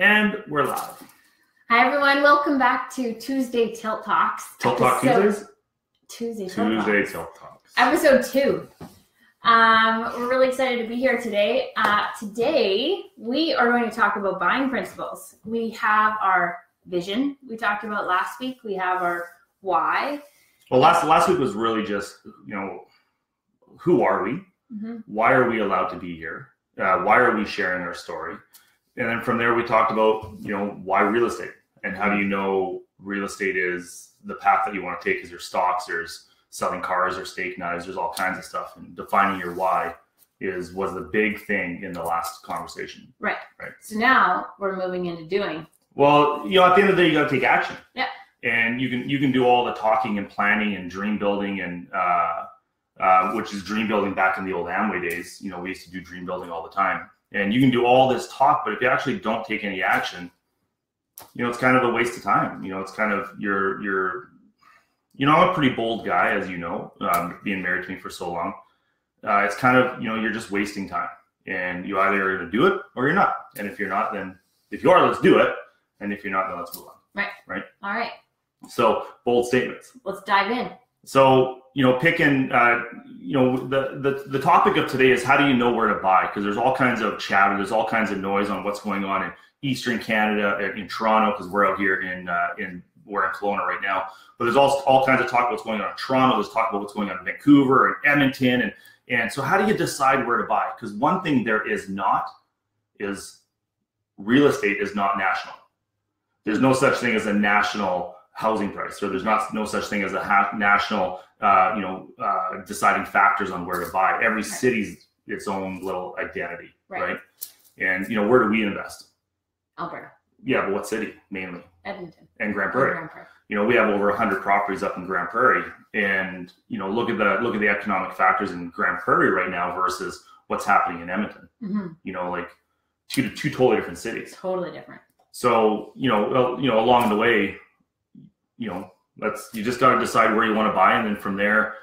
And we're live. Hi, everyone. Welcome back to Tuesday Tilt Talks. Tilt Talk Tuesdays? Tuesday Tilt Talks. Episode 2. We're really excited to be here today. Today, we are going to talk about buying principles. We have our vision we talked about last week. We have our why. Well, last week was really just, who are we? Mm-hmm. Why are we allowed to be here? Why are we sharing our story? And then from there, we talked about, why real estate and how do you know real estate is the path that you want to take? Is there stocks, there's selling cars or steak knives, there's all kinds of stuff. And defining your why was the big thing in the last conversation. Right. So now we're moving into doing. Well, at the end of the day, you got to take action. Yeah. And you can do all the talking and planning and dream building and which is dream building back in the old Amway days. We used to do dream building all the time. And you can do all this talk, but if you actually don't take any action, it's kind of a waste of time. It's kind of I'm a pretty bold guy, as you know, being married to me for so long. It's kind of, you're just wasting time. And you either are going to do it or you're not. And if you're not, then if you are, let's do it. And if you're not, then let's move on. Right. All right. So bold statements. Let's dive in. So, picking, the topic of today is how do you know where to buy? Because there's all kinds of chatter, there's all kinds of noise on what's going on in Eastern Canada, in Toronto, because we're out here we're in Kelowna right now. But there's also all kinds of talk about what's going on in Toronto. There's talk about what's going on in Vancouver and Edmonton. And so how do you decide where to buy? Because one thing there is real estate is not national. There's no such thing as a national housing price, or there's no such thing as a national, deciding factors on where to buy. Every city's its own little identity, right? And where do we invest? Alberta. Yeah, but what city mainly? Edmonton and Grand Prairie. We have over 100 properties up in Grand Prairie, and look at the economic factors in Grand Prairie right now versus what's happening in Edmonton. Mm-hmm. Like two totally different cities. Totally different. So along the way, you just got to decide where you want to buy, and then from there,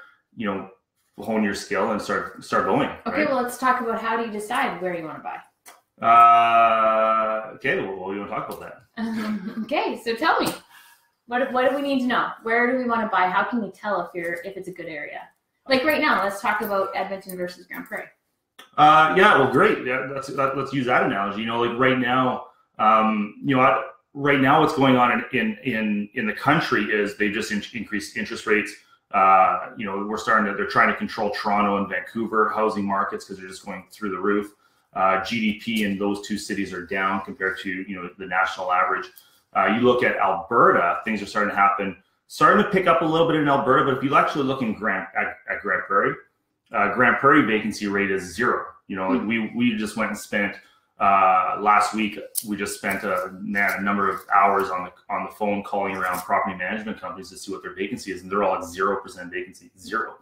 hone your skill and start going. Okay, well, let's talk about how do you decide where you want to buy. Okay, well, we want to talk about that. Okay, so tell me, what do we need to know? Where do we want to buy? How can we tell if it's a good area? Like right now, let's talk about Edmonton versus Grand Prairie. Yeah, well, great. Yeah, let's use that analogy. Like right now, right now, what's going on in the country is they just increased interest rates. They're trying to control Toronto and Vancouver housing markets because they're just going through the roof. GDP in those two cities are down compared to the national average. You look at Alberta, things are starting to pick up a little bit in Alberta. But if you actually look at Grand Prairie vacancy rate is 0. We just went and spent. Last week, we just spent a number of hours on the phone calling around property management companies to see what their vacancy is, and they're all at 0% vacancy. 0.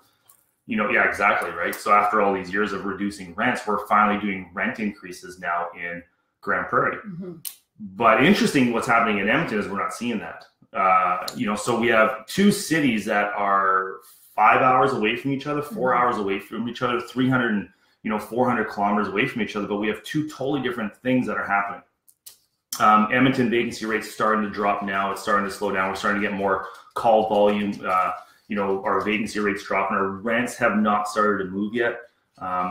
Yeah, exactly, right? So after all these years of reducing rents, we're finally doing rent increases now in Grand Prairie. Mm-hmm. But interesting, what's happening in Edmonton is we're not seeing that. So we have two cities that are 5 hours away from each other, 4 hours away from each other, 400 kilometers away from each other, but we have two totally different things that are happening. Edmonton vacancy rate's starting to drop now. It's starting to slow down. We're starting to get more call volume. Our vacancy rate's dropping. Our rents have not started to move yet.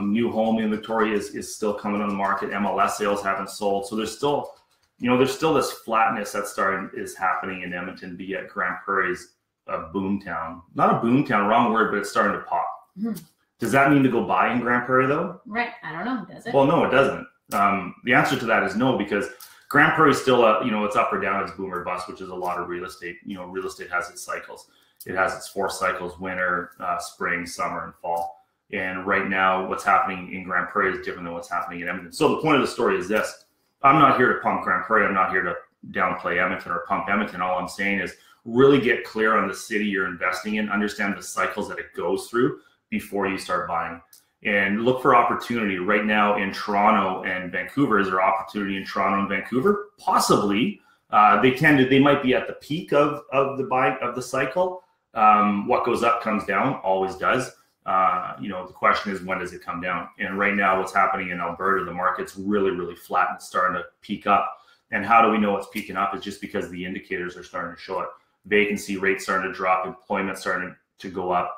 New home inventory is still coming on the market. MLS sales haven't sold. So there's still this flatness is happening in Edmonton, but yet Grand Prairie is a boom town. Not a boom town, wrong word, but it's starting to pop. Mm-hmm. Does that mean to go buy in Grand Prairie, though? Right. I don't know. Does it? Well, no, it doesn't. The answer to that is no, because Grand Prairie is still, it's up or down, it's boom or bust, which is a lot of real estate. Real estate has its cycles. It has its 4 cycles: winter, spring, summer, and fall. And right now, what's happening in Grand Prairie is different than what's happening in Edmonton. So the point of the story is this. I'm not here to pump Grand Prairie. I'm not here to downplay Edmonton or pump Edmonton. All I'm saying is really get clear on the city you're investing in, understand the cycles that it goes through before you start buying, and look for opportunity. Right now in Toronto and Vancouver, is there opportunity in Toronto and Vancouver? Possibly. They might be at the peak of the cycle. What goes up comes down, always does. The question is, when does it come down? And right now, what's happening in Alberta, the market's really, really flat and it's starting to peak up. And how do we know it's peaking up? It's just because the indicators are starting to show it. Vacancy rates starting to drop, employment starting to go up,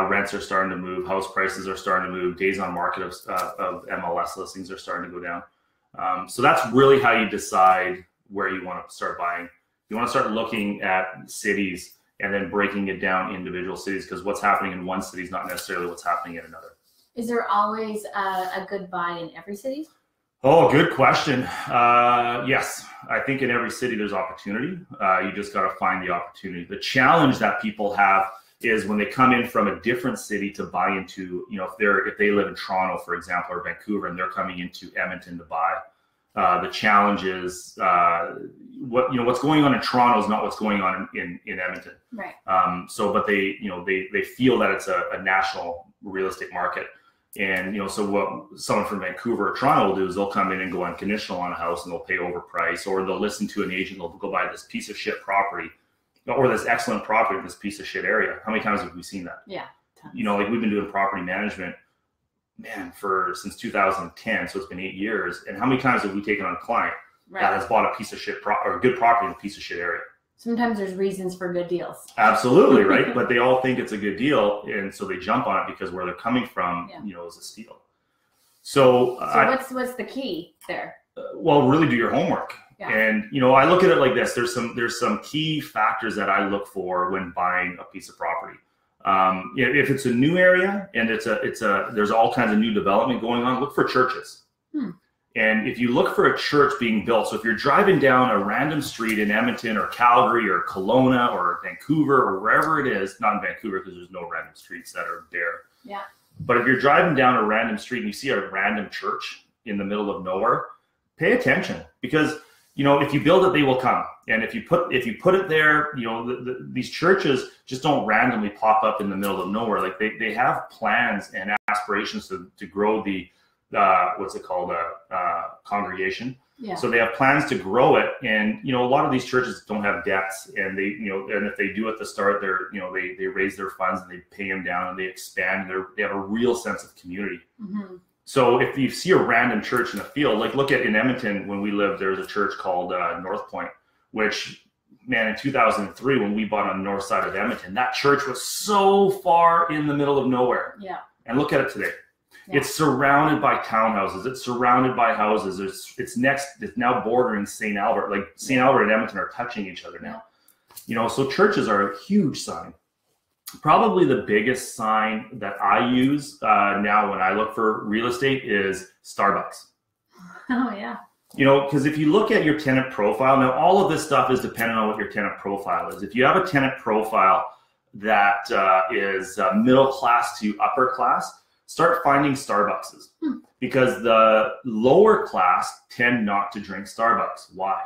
rents are starting to move, house prices are starting to move, days on market of MLS listings are starting to go down. So that's really how you decide where you want to start buying. You want to start looking at cities and then breaking it down individual cities, because what's happening in one city is not necessarily what's happening in another. Is there always a good buy in every city? Oh, good question. Yes, I think in every city there's opportunity. You just got to find the opportunity. The challenge that people have is when they come in from a different city to buy into, if they live in Toronto, for example, or Vancouver, and they're coming into Edmonton to buy. The challenge is what's going on in Toronto is not what's going on in Edmonton. Right. But they feel that it's a national real estate market. And, so what someone from Vancouver or Toronto will do is they'll come in and go unconditional on a house and they'll pay overprice, or they'll listen to an agent, they'll go buy this piece of shit property or this excellent property in this piece of shit area. How many times have we seen that? Yeah. Tons. We've been doing property management, since 2010. So it's been 8 years. And how many times have we taken on a client that has bought a piece of shit or a good property in a piece of shit area? Sometimes there's reasons for good deals. Absolutely, right? But they all think it's a good deal, and so they jump on it because where they're coming from, is a steal. So what's the key there? Well, really do your homework. Yeah. And I look at it like this. There's some key factors that I look for when buying a piece of property. If it's a new area and there's all kinds of new development going on, look for churches. And if you look for a church being built, so if you're driving down a random street in Edmonton or Calgary or Kelowna or Vancouver or wherever it is, not in Vancouver because there's no random streets that are there. Yeah. But if you're driving down a random street and you see a random church in the middle of nowhere, pay attention, because if you build it, they will come. And if you put it there, these churches just don't randomly pop up in the middle of nowhere. Like they have plans and aspirations to grow the congregation. Yeah. So they have plans to grow it, and a lot of these churches don't have debts, and they and if they do at the start, they raise their funds and they pay them down and they expand. They have a real sense of community. Mm-hmm. So if you see a random church in the field, like look at in Edmonton when we lived, there was a church called North Point, which in 2003 when we bought on the north side of Edmonton, that church was so far in the middle of nowhere. Yeah. And look at it today. Yeah. It's surrounded by townhouses. It's surrounded by houses. It's now bordering St. Albert. Like St. Albert and Edmonton are touching each other now. So churches are a huge sign. Probably the biggest sign that I use now when I look for real estate is Starbucks. Oh yeah. Because if you look at your tenant profile, now all of this stuff is dependent on what your tenant profile is. If you have a tenant profile that is middle class to upper class, start finding Starbuckses, because the lower class tend not to drink Starbucks. Why?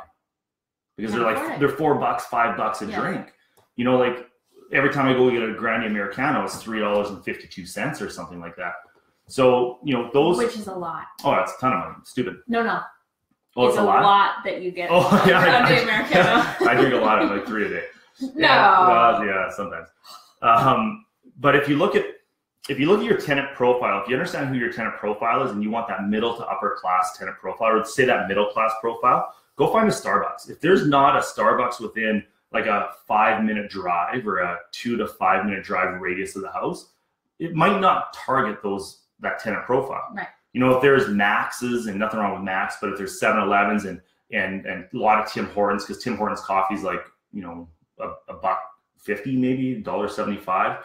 Because they're $4, $5 a drink. Like every time I go get a Granny Americano, it's $3.52 or something like that. So those, which is a lot. Oh, that's a ton of money. Stupid. No. Oh, it's a lot that you get. Oh yeah, Granny Americano. I drink a lot of 3 a day. No. Yeah, sometimes. But if you look at your tenant profile, if you understand who your tenant profile is and you want that middle to upper class tenant profile, or say that middle class profile, go find a Starbucks. If there's not a Starbucks within like a 5-minute drive or a 2 to 5 minute drive radius of the house, it might not target that tenant profile. Right. If there's Max's, and nothing wrong with Max, but if there's 7-Elevens and a lot of Tim Hortons, because Tim Hortons coffee is like, $1.50 maybe, $1.75.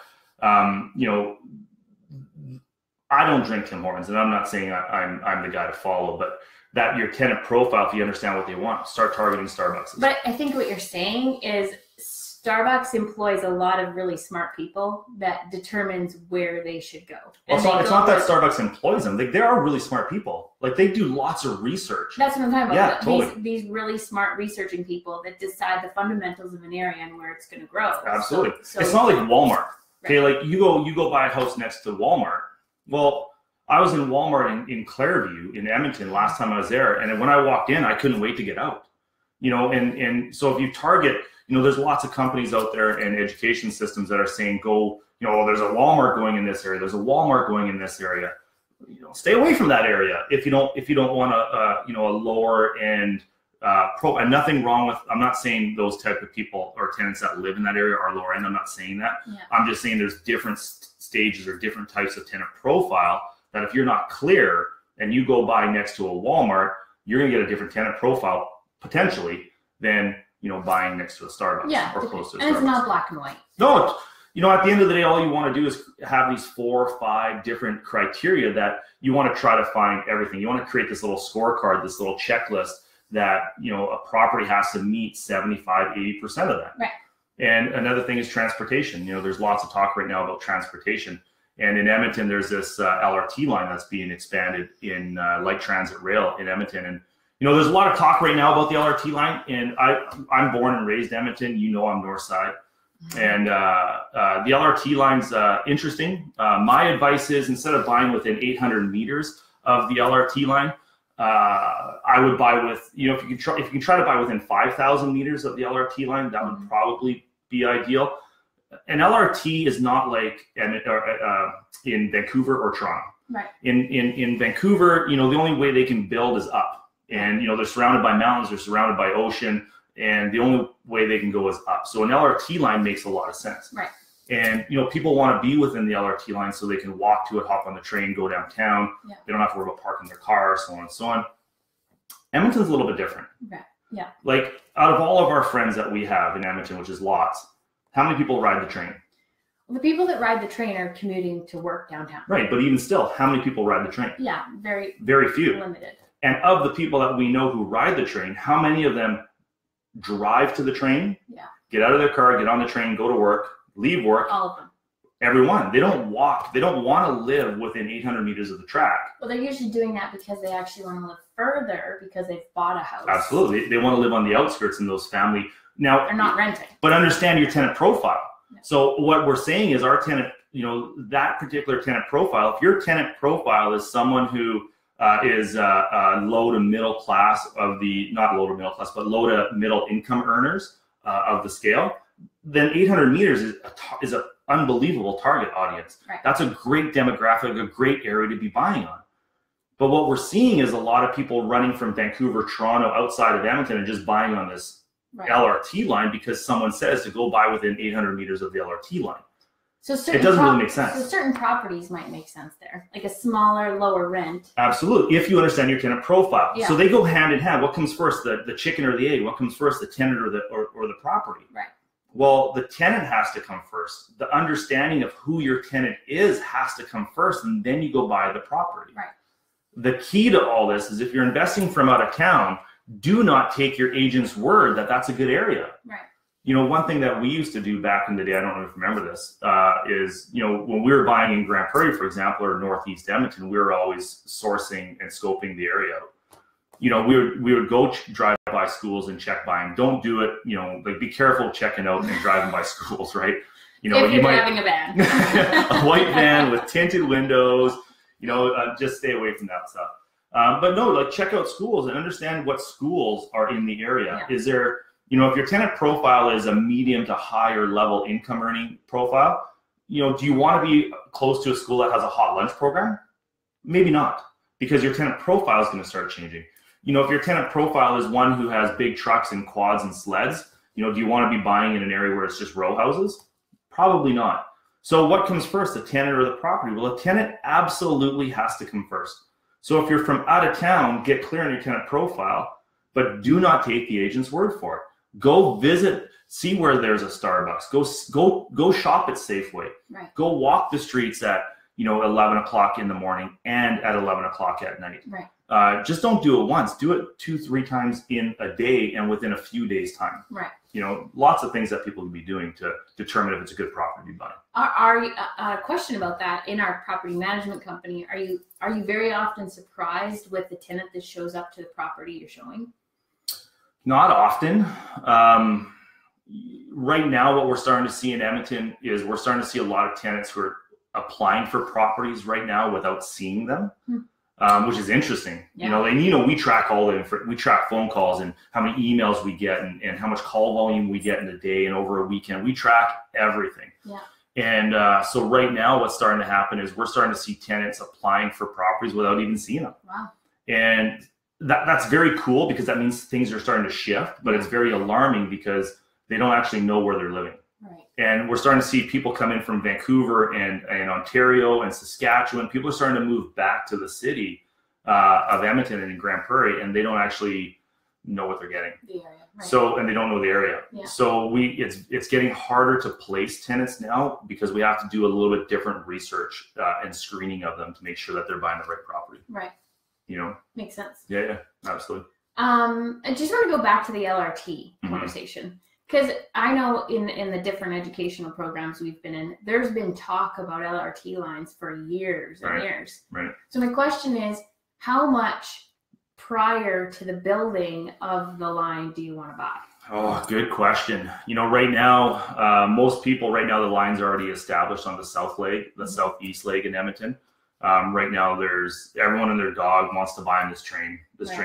I don't drink Tim Hortons, and I'm not saying I'm the guy to follow, but that your tenant profile, if you understand what they want, start targeting Starbucks. But I think what you're saying is Starbucks employs a lot of really smart people that determines where they should go. Well, it's not that Starbucks employs them. They are really smart people. Like they do lots of research. That's what I'm talking about. Yeah, totally. These really smart researching people that decide the fundamentals of an area and where it's going to grow. Absolutely. So it's not like Walmart. Okay, like you go buy a house next to Walmart. Well, I was in Walmart in Clairview in Edmonton last time I was there, and when I walked in, I couldn't wait to get out. And so if you target, there's lots of companies out there and education systems that are saying go, there's a Walmart going in this area, there's a Walmart going in this area. Stay away from that area if you don't want a lower end And nothing wrong with, I'm not saying those type of people or tenants that live in that area are lower end. I'm not saying that. Yeah. I'm just saying there's different stages or different types of tenant profile that if you're not clear and you go by next to a Walmart, you're going to get a different tenant profile potentially than, you know, buying next to a Starbucks or close to a Starbucks. And it's not black and white. No, you know, at the end of the day, all you want to do is have these 4 or 5 different criteria that you want to try to find everything. You want to create this little scorecard, this little checklist that, you know, a property has to meet 75, 80% of that. Right. And another thing is transportation. You know, there's lots of talk right now about transportation. And in Edmonton, there's this LRT line that's being expanded in light transit rail in Edmonton. And, you know, there's a lot of talk right now about the LRT line. And I'm born and raised Edmonton. You know, I'm north side. And the LRT line's interesting. My advice is instead of buying within 800 meters of the LRT line, I would buy with, you know, if you can try to buy within 5,000 meters of the LRT line, that would probably be ideal. An LRT is not like in Vancouver or Toronto. Right. In Vancouver, you know, the only way they can build is up, and you know they're surrounded by mountains, they're surrounded by ocean, and the only way they can go is up. So an LRT line makes a lot of sense. Right. And you know, people want to be within the LRT line so they can walk to it, hop on the train, go downtown. Yeah. They don't have to worry about parking their car, so on and so on. Edmonton's a little bit different. Okay. Yeah. Like out of all of our friends that we have in Edmonton, which is lots, how many people ride the train? Well, the people that ride the train are commuting to work downtown. Right, but even still, how many people ride the train? Yeah, very few. Limited. And of the people that we know who ride the train, how many of them drive to the train? Yeah. Get out of their car, get on the train, go to work, leave work. All of them. Everyone. They don't walk. They don't want to live within 800 meters of the track. Well, they're usually doing that because they actually want to live further because they've bought a house. Absolutely. They want to live on the outskirts in those family. Now, they're not renting. But understand your tenant profile. Yeah. So what we're saying is our tenant, you know, that particular tenant profile, if your tenant profile is someone who is low to middle class of the, not low to middle class, but low to middle income earners of the scale, then 800 meters is an unbelievable target audience. Right. That's a great demographic, a great area to be buying on. But what we're seeing is a lot of people running from Vancouver, Toronto, outside of Edmonton and just buying on this LRT line because someone says to go buy within 800 meters of the LRT line. So it doesn't really make sense. So certain properties might make sense there, like a smaller, lower rent. Absolutely, if you understand your tenant profile. Yeah. So they go hand in hand. What comes first, the chicken or the egg? What comes first, the tenant or the property? Right. Well, the tenant has to come first. The understanding of who your tenant is has to come first, and then you go buy the property. Right. The key to all this is if you're investing from out of town, do not take your agent's word that that's a good area. Right. You know, one thing that we used to do back in the day, I don't know if you remember this, is, you know, when we were buying in Grand Prairie, for example, or Northeast Edmonton, we were always sourcing and scoping the area out. You know, we would go drive by schools and check buying. Don't do it, you know, like be careful checking out and driving by schools, right? You know, if you're driving a van. A white van with tinted windows, you know, just stay away from that stuff. But no, like check out schools and understand what schools are in the area. Yeah. Is there, you know, if your tenant profile is a medium to higher level income earning profile, you know, do you want to be close to a school that has a hot lunch program? Maybe not, because your tenant profile is going to start changing. You know, if your tenant profile is one who has big trucks and quads and sleds, you know, do you want to be buying in an area where it's just row houses? Probably not. So what comes first, the tenant or the property? Well, a tenant absolutely has to come first. So if you're from out of town, get clear on your tenant profile, but do not take the agent's word for it. Go visit, see where there's a Starbucks. Go shop at Safeway. Right. Go walk the streets at, you know, 11 o'clock in the morning and at 11 o'clock at night. Right. Just don't do it once. Do it 2-3 times in a day and within a few days' time. Right. You know, lots of things that people can be doing to determine if it's a good property to be buying. Are you, a question about that, in our property management company, are you very often surprised with the tenant that shows up to the property you're showing? Not often. Right now, what we're starting to see in Edmonton is we're starting to see a lot of tenants who are applying for properties right now without seeing them. Which is interesting. Yeah. You know, and you know, we track all the we track phone calls and how many emails we get and how much call volume we get in a day and over a weekend. We track everything. Yeah. And so right now, what's starting to happen is we're starting to see tenants applying for properties without even seeing them. Wow. And that's very cool because that means things are starting to shift, but it's very alarming because they don't actually know where they're living. Right. And we're starting to see people come in from Vancouver and Ontario and Saskatchewan. People are starting to move back to the city of Edmonton and in Grand Prairie, and they don't actually know what they're getting. The area. Right. So, and they don't know the area. Yeah. So it's getting harder to place tenants now because we have to do a little bit different research and screening of them to make sure that they're buying the right property. Right. You know? Makes sense. Yeah, absolutely. I just want to go back to the LRT conversation because I know in the different educational programs we've been in, there's been talk about LRT lines for years and years. Right. So my question is, how much prior to the building of the line do you want to buy? Oh, good question. You know, right now, most people right now, the line's are already established on the south leg, the southeast leg in Edmonton. Right now, there's everyone and their dog wants to buy on this train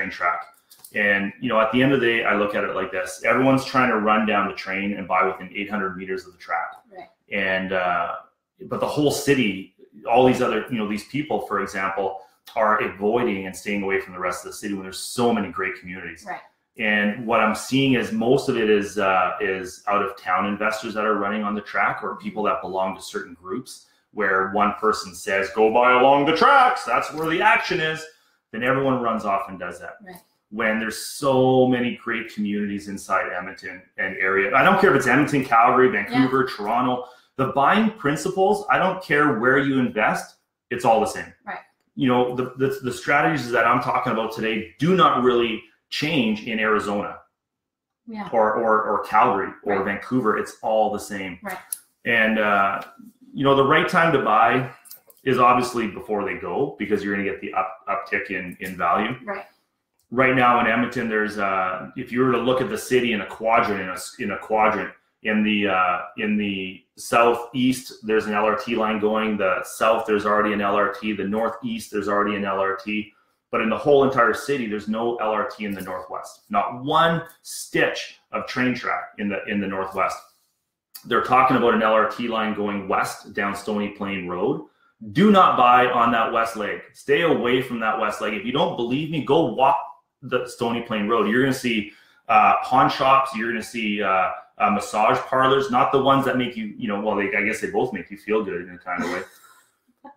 track. And, you know, at the end of the day, I look at it like this. Everyone's trying to run down the train and buy within 800 meters of the track. Right. And, but the whole city, all these other, you know, these people, for example, are avoiding and staying away from the rest of the city when there's so many great communities. Right. And what I'm seeing is most of it is out of town investors that are running on the track, or people that belong to certain groups where one person says, go buy along the tracks, that's where the action is. Then everyone runs off and does that. Right. When there's so many great communities inside Edmonton and area. I don't care if it's Edmonton, Calgary, Vancouver, Toronto, the buying principles, I don't care where you invest, it's all the same. Right. You know, the strategies that I'm talking about today do not really change in Arizona or Calgary or Vancouver. It's all the same. Right. And, you know, the right time to buy is obviously before they go, because you're going to get the uptick in value. Right. Right now in Edmonton, there's if you were to look at the city in a quadrant, in the southeast, there's an LRT line going. The south, there's already an LRT. The northeast, there's already an LRT. But in the whole entire city, there's no LRT in the northwest. Not one stitch of train track in the northwest. They're talking about an LRT line going west down Stony Plain Road. Do not buy on that west leg. Stay away from that west leg. If you don't believe me, go walk the Stony Plain Road. You're going to see pawn shops. You're going to see massage parlors, not the ones that make you, you know, well, I guess they both make you feel good in a kind of way.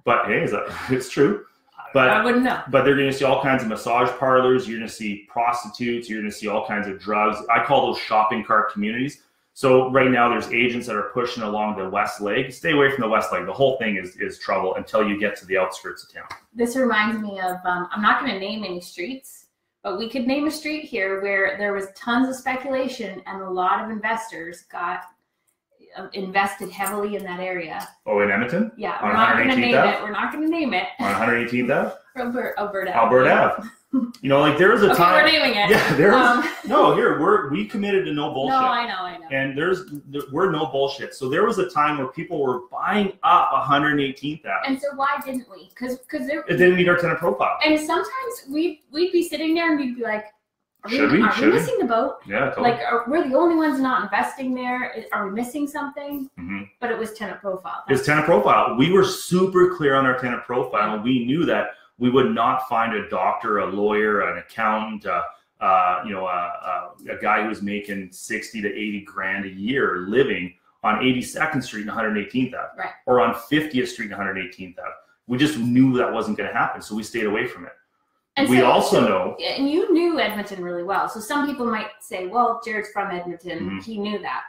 But hey, it's true. But I wouldn't know. But they're going to see all kinds of massage parlors. You're going to see prostitutes. You're going to see all kinds of drugs. I call those shopping cart communities. So right now there's agents that are pushing along the west leg. Stay away from the west leg. The whole thing is trouble until you get to the outskirts of town. This reminds me of, I'm not going to name any streets, but we could name a street here where there was tons of speculation and a lot of investors got invested heavily in that area. Oh, in Edmonton? Yeah, on we're not going to name Ave? it. We're not going to name it. On 118th Ave? Alberta. Alberta Ave. You know, like there was a time. We're naming it. Yeah, there was. No, here we committed to no bullshit. No, I know. And we're no bullshit. So there was a time where people were buying up 118th Ave. And so why didn't we? Because it didn't meet our tenant profile. And sometimes we'd be sitting there and we'd be like, Are we missing the boat? Yeah, totally. Like, we're the only ones not investing there. Are we missing something? Mm-hmm. But it was tenant profile. It's tenant profile. We were super clear on our tenant profile, and we knew that we would not find a doctor, a lawyer, an accountant, a guy who's making 60 to 80 grand a year living on 82nd Street and 118th Ave, or on 50th Street and 118th Ave. We just knew that wasn't going to happen, so we stayed away from it. And we also know, and you knew Edmonton really well. So some people might say, well, Jared's from Edmonton. Mm-hmm. He knew that.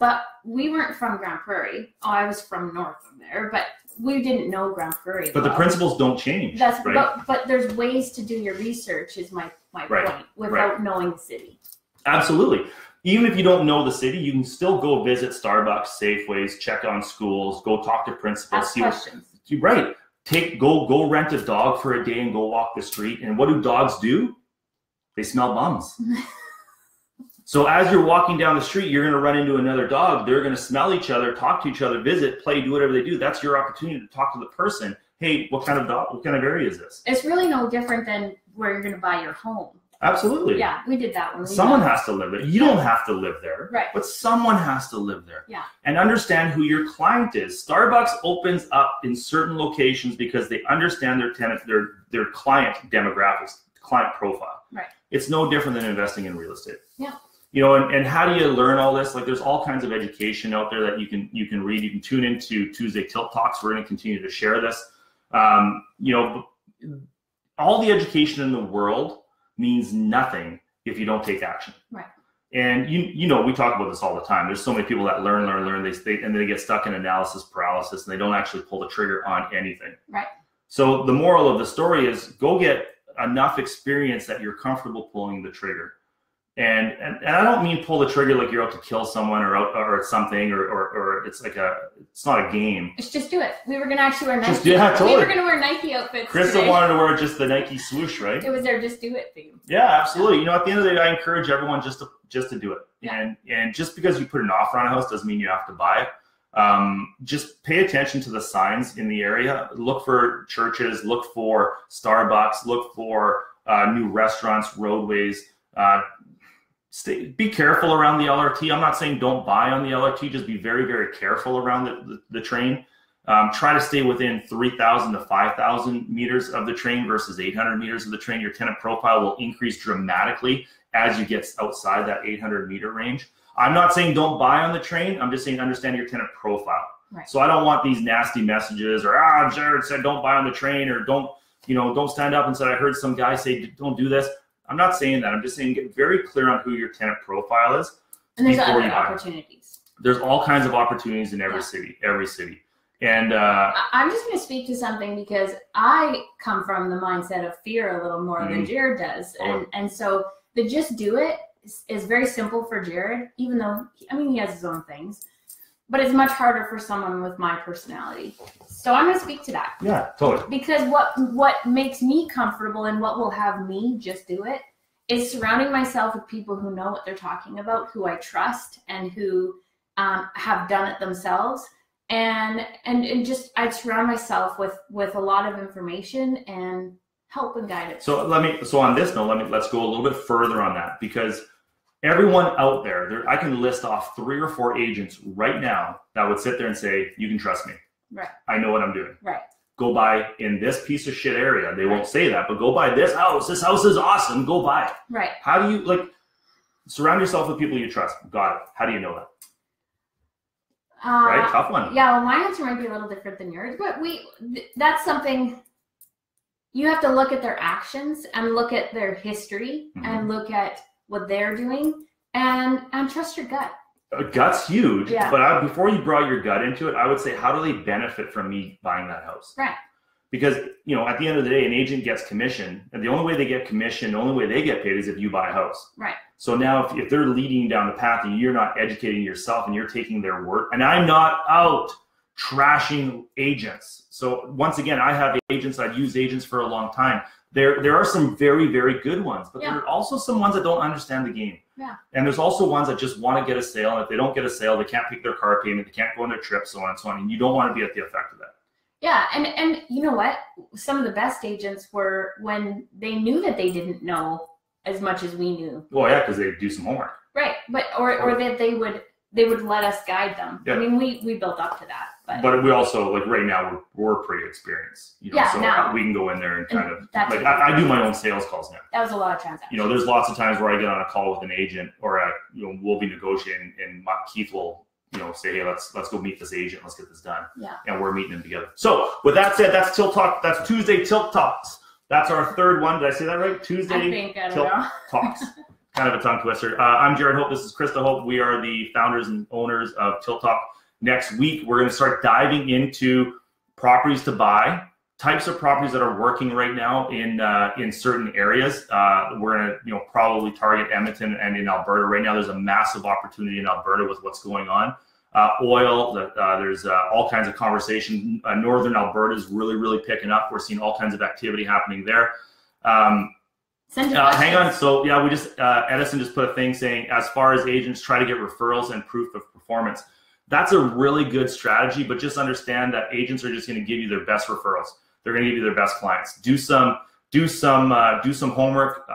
But we weren't from Grand Prairie. Oh, I was from north of there, but we didn't know Grand Prairie. But the principles don't change. That's right. But there's ways to do your research is my point, without knowing the city. Absolutely. Even if you don't know the city, you can still go visit Starbucks, Safeways, check on schools, go talk to principals. Ask questions. Right. Go rent a dog for a day and go walk the street. And what do dogs do? They smell bums. So as you're walking down the street, you're going to run into another dog. They're going to smell each other, talk to each other, visit, play, do whatever they do. That's your opportunity to talk to the person. Hey, what kind of dog? What kind of area is this? It's really no different than where you're going to buy your home. Absolutely. Yeah, we did that one. Someone has to live there. You don't have to live there. Right. But someone has to live there. Yeah. And understand who your client is. Starbucks opens up in certain locations because they understand their tenant, their client demographics. client profile. Right. It's no different than investing in real estate. Yeah. You know, and how do you learn all this? Like, there's all kinds of education out there that you can read. You can tune into Tuesday Tilt Talks. We're going to continue to share this. You know, all the education in the world means nothing if you don't take action. Right. And you know, we talk about this all the time. There's so many people that learn, and then they get stuck in analysis paralysis, and they don't actually pull the trigger on anything. Right. So the moral of the story is go get enough experience that you're comfortable pulling the trigger. And I don't mean pull the trigger like you're out to kill someone or something or it's like it's not a game. It's just do it. We were gonna actually wear Nike. Yeah, totally. We were gonna wear Nike outfits. Krista today. wanted to wear just the Nike swoosh, right? It was their just do it theme. Yeah, absolutely. You know, at the end of the day, I encourage everyone just to do it. Yeah. And just because you put an offer on a house doesn't mean you have to buy it. Just pay attention to the signs in the area. Look for churches. Look for Starbucks. Look for new restaurants, roadways. Be careful around the LRT. I'm not saying don't buy on the LRT. Just be very, very careful around the train. Try to stay within 3,000 to 5,000 meters of the train versus 800 meters of the train. Your tenant profile will increase dramatically as you get outside that 800 meter range. I'm not saying don't buy on the train. I'm just saying understand your tenant profile. Right. So I don't want these nasty messages or Jared said don't buy on the train or don't stand up and said I heard some guy say don't do this. I'm not saying that. I'm just saying get very clear on who your tenant profile is. And there's other opportunities. There's all kinds of opportunities in every city. And I'm just going to speak to something because I come from the mindset of fear a little more than Jared does. And so the just do it is very simple for Jared, even though, he has his own things. But it's much harder for someone with my personality. So I'm going to speak to that. Yeah, totally. Because what makes me comfortable and what will have me just do it is surrounding myself with people who know what they're talking about, who I trust, and who have done it themselves. And just I surround myself with a lot of information and help and guide it. So on this note, let's go a little bit further on that, because everyone out there, I can list off 3 or 4 agents right now that would sit there and say, you can trust me. Right. I know what I'm doing. Right. Go buy in this piece of shit area. They won't say that, but go buy this house. This house is awesome. Go buy it. Right. How do you surround yourself with people you trust? Got it. How do you know that? Right? Tough one. Yeah, well, my answer might be a little different than yours, but that's something you have to look at their actions and look at their history and look at what they're doing and trust your gut. Gut's huge, yeah. But before you brought your gut into it, I would say, how do they benefit from me buying that house? Right. Because, at the end of the day, an agent gets commission, and the only way they get commission, the only way they get paid is if you buy a house. Right. So now if they're leading down the path and you're not educating yourself and you're taking their word, and I'm not out trashing agents. So once again, I have agents, I've used agents for a long time. There are some very, very good ones, but there are also some ones that don't understand the game. Yeah. And there's also ones that just want to get a sale. And if they don't get a sale, they can't pick their car payment, they can't go on their trip, so on and so on. And you don't want to be at the effect of that. Yeah, and you know what? Some of the best agents were when they knew that they didn't know as much as we knew. Well, yeah, because they do some homework. Right, but or that they would let us guide them. Yeah. I mean, we built up to that. But we also, right now, we're pretty experienced. So now, we can go in there and kind of, I do my own sales calls now. That was a lot of transactions. There's lots of times where I get on a call with an agent or we'll be negotiating and Keith will, say, hey, let's go meet this agent. Let's get this done. Yeah. And we're meeting them together. So with that said, that's Tilt Talk. That's Tuesday Tilt Talks. That's our third one. Did I say that right? Tuesday Tilt Talks. Kind of a tongue twister. I'm Jared Hope. This is Krista Hope. We are the founders and owners of Tilt Talk. Next week, we're going to start diving into properties to buy, types of properties that are working right now in certain areas. We're going to probably target Edmonton and in Alberta. Right now, there's a massive opportunity in Alberta with what's going on. Oil, there's all kinds of conversation. Northern Alberta is really, really picking up. We're seeing all kinds of activity happening there. Hang on. So yeah, we just Edison just put a thing saying, as far as agents try to get referrals and proof of performance. That's a really good strategy, but just understand that agents are just going to give you their best referrals. They're going to give you their best clients. Do some homework.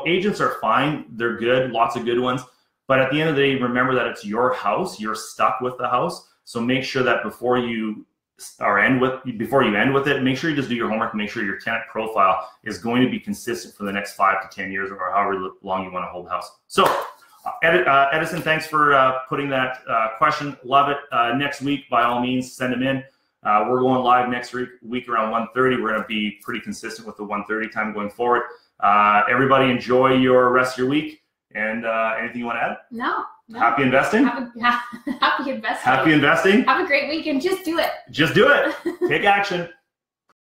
Agents are fine. They're good. Lots of good ones. But at the end of the day, remember that it's your house. You're stuck with the house. So make sure that before you before you end with it, make sure you just do your homework. Make sure your tenant profile is going to be consistent for the next 5 to 10 years or however long you want to hold the house. So Edison, thanks for putting that question. Love it. Next week, by all means, send them in. We're going live next week around 1:30. We're going to be pretty consistent with the 1:30 time going forward. Everybody enjoy your rest of your week. And anything you want to add? No. Happy investing? Happy investing. Happy investing. Have a great weekend. Just do it. Just do it. Take action.